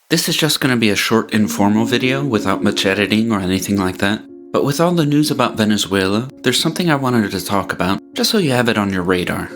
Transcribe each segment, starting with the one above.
This is just going to be a short informal video without much editing or anything like that. But with all the news about Venezuela, there's something I wanted to talk about, just so you have it on your radar.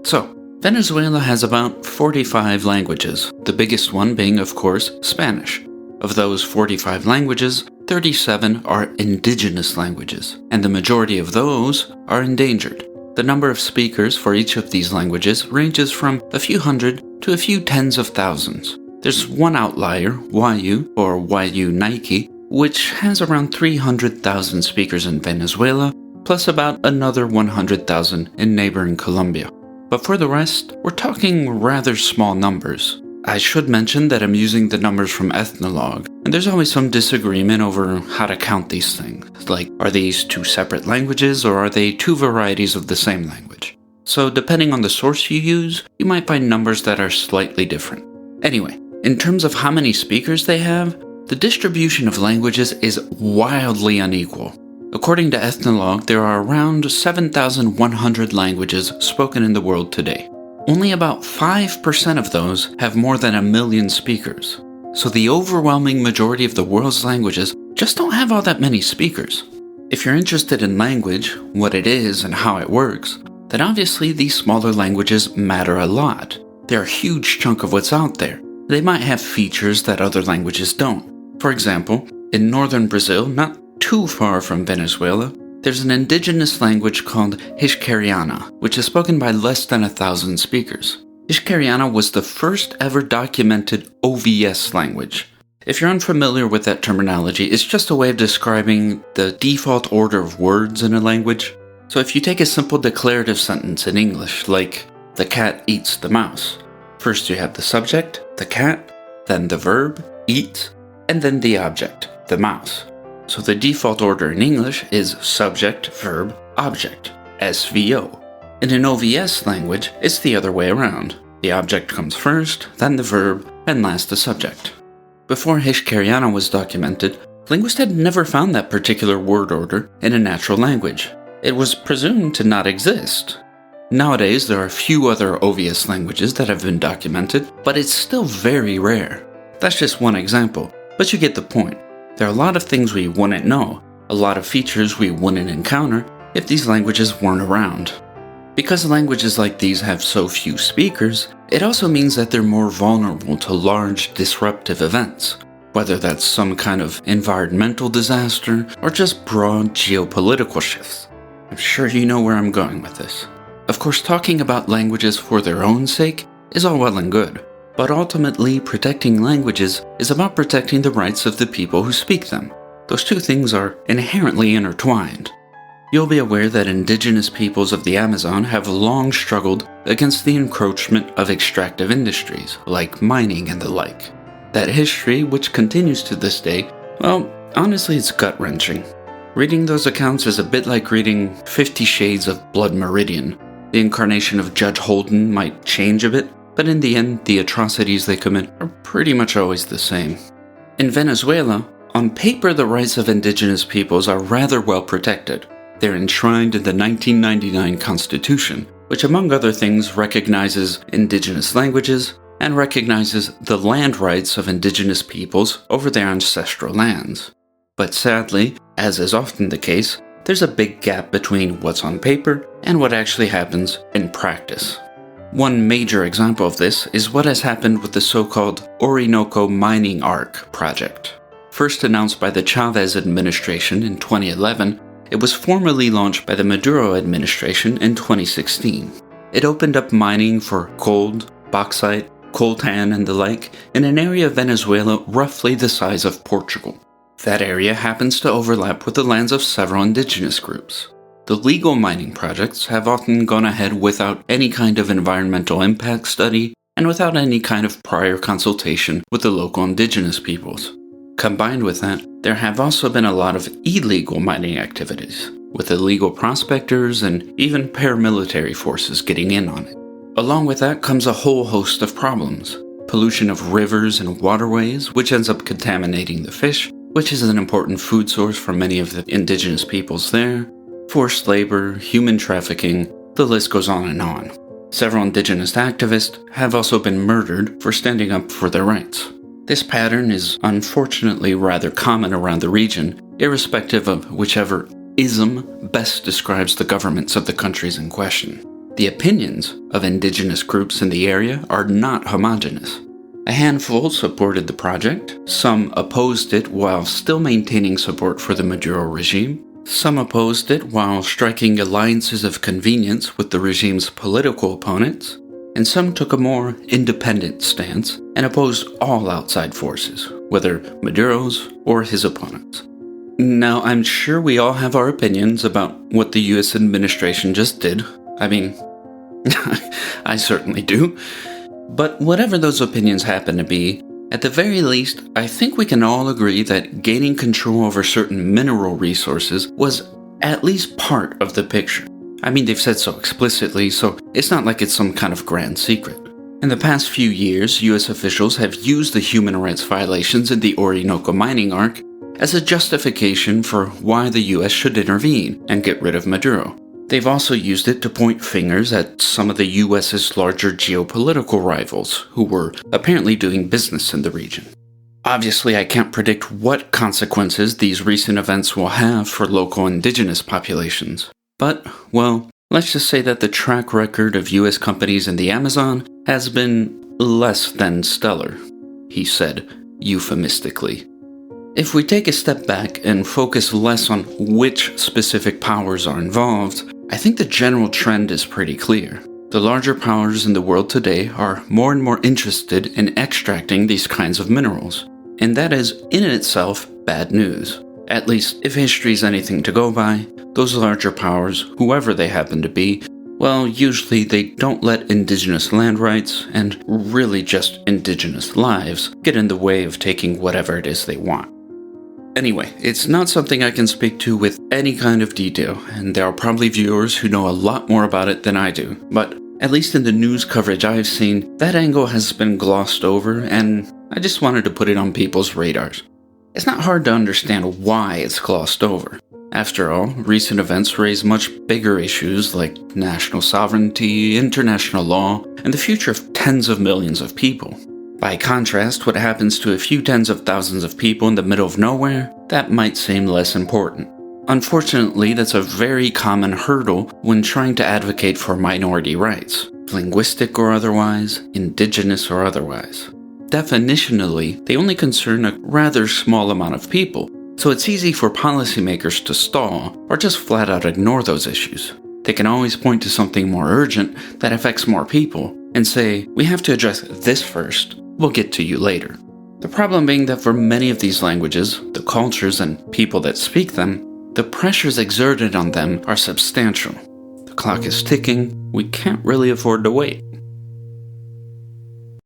So, Venezuela has about 45 languages, the biggest one being, of course, Spanish. Of those 45 languages, 37 are indigenous languages, and the majority of those are endangered. The number of speakers for each of these languages ranges from a few hundred to a few tens of thousands. There's one outlier, Wayu, or Wayu Nike, which has around 300,000 speakers in Venezuela, plus about another 100,000 in neighboring Colombia. But for the rest, we're talking rather small numbers. I should mention that I'm using the numbers from Ethnologue, and there's always some disagreement over how to count these things. Like, are these two separate languages, or are they two varieties of the same language? So depending on the source you use, you might find numbers that are slightly different. Anyway, in terms of how many speakers they have, the distribution of languages is wildly unequal. According to Ethnologue, there are around 7,100 languages spoken in the world today. Only about 5% of those have more than 1 million speakers. So the overwhelming majority of the world's languages just don't have all that many speakers. If you're interested in language, what it is and how it works, then obviously these smaller languages matter a lot. They're a huge chunk of what's out there. They might have features that other languages don't. For example, in northern Brazil, not too far from Venezuela, there's an indigenous language called Hispanic, which is spoken by less than 1,000 speakers. Hispanic was the first ever documented OVS language. If you're unfamiliar with that terminology, it's just a way of describing the default order of words in a language. So if you take a simple declarative sentence in English, like, the cat eats the mouse, first you have the subject, the cat, then the verb, eat, and then the object, the mouse. So the default order in English is subject, verb, object, SVO. In an OVS language, it's the other way around. The object comes first, then the verb, and last the subject. Before Hispanic was documented, linguists had never found that particular word order in a natural language. It was presumed to not exist. Nowadays, there are a few other OVS languages that have been documented, but it's still very rare. That's just one example, but you get the point. There are a lot of things we wouldn't know, a lot of features we wouldn't encounter if these languages weren't around. Because languages like these have so few speakers, it also means that they're more vulnerable to large disruptive events, whether that's some kind of environmental disaster or just broad geopolitical shifts. I'm sure you know where I'm going with this. Of course, talking about languages for their own sake is all well and good, but ultimately protecting languages is about protecting the rights of the people who speak them. Those two things are inherently intertwined. You'll be aware that indigenous peoples of the Amazon have long struggled against the encroachment of extractive industries, like mining and the like. That history, which continues to this day, well, honestly it's gut-wrenching. Reading those accounts is a bit like reading 50 Shades of Blood Meridian. The incarnation of Judge Holden might change a bit, but in the end, the atrocities they commit are pretty much always the same. In Venezuela, on paper the rights of indigenous peoples are rather well protected. They're enshrined in the 1999 Constitution, which among other things recognizes indigenous languages and recognizes the land rights of indigenous peoples over their ancestral lands. But sadly, as is often the case, there's a big gap between what's on paper and what actually happens in practice. One major example of this is what has happened with the so-called Orinoco Mining Arc project. First announced by the Chavez administration in 2011, it was formally launched by the Maduro administration in 2016. It opened up mining for gold, bauxite, coltan, and the like in an area of Venezuela roughly the size of Portugal. That area happens to overlap with the lands of several indigenous groups. The legal mining projects have often gone ahead without any kind of environmental impact study and without any kind of prior consultation with the local indigenous peoples. Combined with that, there have also been a lot of illegal mining activities, with illegal prospectors and even paramilitary forces getting in on it. Along with that comes a whole host of problems. Pollution of rivers and waterways, which ends up contaminating the fish, which is an important food source for many of the indigenous peoples there, forced labor, human trafficking, the list goes on and on. Several indigenous activists have also been murdered for standing up for their rights. This pattern is unfortunately rather common around the region, irrespective of whichever ism best describes the governments of the countries in question. The opinions of indigenous groups in the area are not homogeneous. A handful supported the project, some opposed it while still maintaining support for the Maduro regime, some opposed it while striking alliances of convenience with the regime's political opponents, and some took a more independent stance and opposed all outside forces, whether Maduro's or his opponents. Now, I'm sure we all have our opinions about what the US administration just did. I mean, I certainly do. But whatever those opinions happen to be, at the very least, I think we can all agree that gaining control over certain mineral resources was at least part of the picture. I mean, they've said so explicitly, so it's not like it's some kind of grand secret. In the past few years, US officials have used the human rights violations in the Orinoco mining arc as a justification for why the US should intervene and get rid of Maduro. They've also used it to point fingers at some of the US's larger geopolitical rivals, who were apparently doing business in the region. Obviously, I can't predict what consequences these recent events will have for local indigenous populations. But, well, let's just say that the track record of US companies in the Amazon has been less than stellar, he said, euphemistically. If we take a step back and focus less on which specific powers are involved, I think the general trend is pretty clear. The larger powers in the world today are more and more interested in extracting these kinds of minerals, and that is in itself bad news. At least, if history is anything to go by, those larger powers, whoever they happen to be, well, usually they don't let indigenous land rights, and really just indigenous lives, get in the way of taking whatever it is they want. Anyway, it's not something I can speak to with any kind of detail, and there are probably viewers who know a lot more about it than I do, but at least in the news coverage I've seen, that angle has been glossed over, and I just wanted to put it on people's radars. It's not hard to understand why it's glossed over. After all, recent events raise much bigger issues like national sovereignty, international law, and the future of tens of millions of people. By contrast, what happens to a few tens of thousands of people in the middle of nowhere, that might seem less important. Unfortunately, that's a very common hurdle when trying to advocate for minority rights, linguistic or otherwise, indigenous or otherwise. Definitionally, they only concern a rather small amount of people, so it's easy for policymakers to stall or just flat out ignore those issues. They can always point to something more urgent that affects more people and say, we have to address this first, we'll get to you later. The problem being that for many of these languages, the cultures and people that speak them, the pressures exerted on them are substantial. The clock is ticking, we can't really afford to wait.